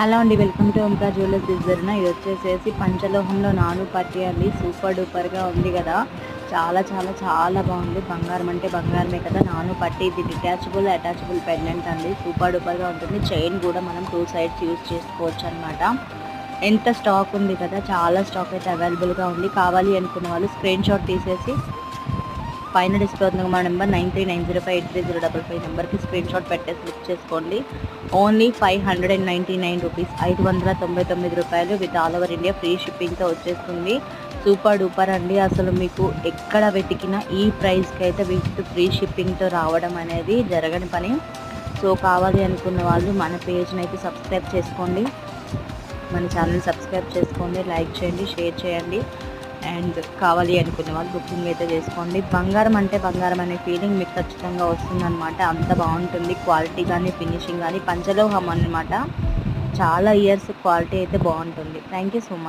Hello అండి, welcome to Omkar jewellers design. ఇది వచ్చేసేసి పంచలోహంలో నాను పట్టి అండి. సూపర్ డూపర్గా ఉంది కదా, చాలా చాలా చాలా బాగుంది. బంగారం అంటే బంగారమే కదా, నాను పట్టి. ఇది డిటాచబుల్ అటాచబుల్ పెండెంట్ అండి. సూపర్ డూపర్గా ఉంటుంది. చైన్ కూడా మనం 2 సైడ్స్ యూజ్ చేసుకోవచ్చు అనమాట. ఎంత స్టాక్ ఉంది కదా, చాలా స్టాక్ అయితే అవైలబుల్గా ఉంది. కావాలి అనుకున్న వాళ్ళు స్క్రీన్ షాట్ తీసేసి పైన డిస్ప్లే అవుతుంది మా నెంబర్ 9390583055 నెంబర్కి స్క్రీన్ షాట్ పెట్టేసి బుక్ చేసుకోండి. ఓన్లీ 599 రూపీస్, 599 రూపాయలు with all over India free షిప్పింగ్తో వచ్చేస్తుంది. సూపర్ డూపర్ అండి. అసలు మీకు ఎక్కడ వెతికినా ఈ ప్రైస్కి అయితే విత్ ఫ్రీ షిప్పింగ్తో రావడం అనేది జరగని పని. సో కావాలి అనుకున్న వాళ్ళు మన పేజ్ని అయితే సబ్స్క్రైబ్ చేసుకోండి, మన ఛానల్ సబ్స్క్రైబ్ చేసుకోండి, లైక్ చేయండి, షేర్ చేయండి. అండ్ కావాలి అనుకునే వాళ్ళు బుకింగ్ అయితే చేసుకోండి. బంగారం అంటే బంగారం అనే ఫీలింగ్ మీకు ఖచ్చితంగా వస్తుందన్నమాట. అంత బాగుంటుంది క్వాలిటీ కానీ ఫినిషింగ్ కానీ. పంచలోహం అన్నమాట, చాలా ఇయర్స్ క్వాలిటీ అయితే బాగుంటుంది. Thank you so much.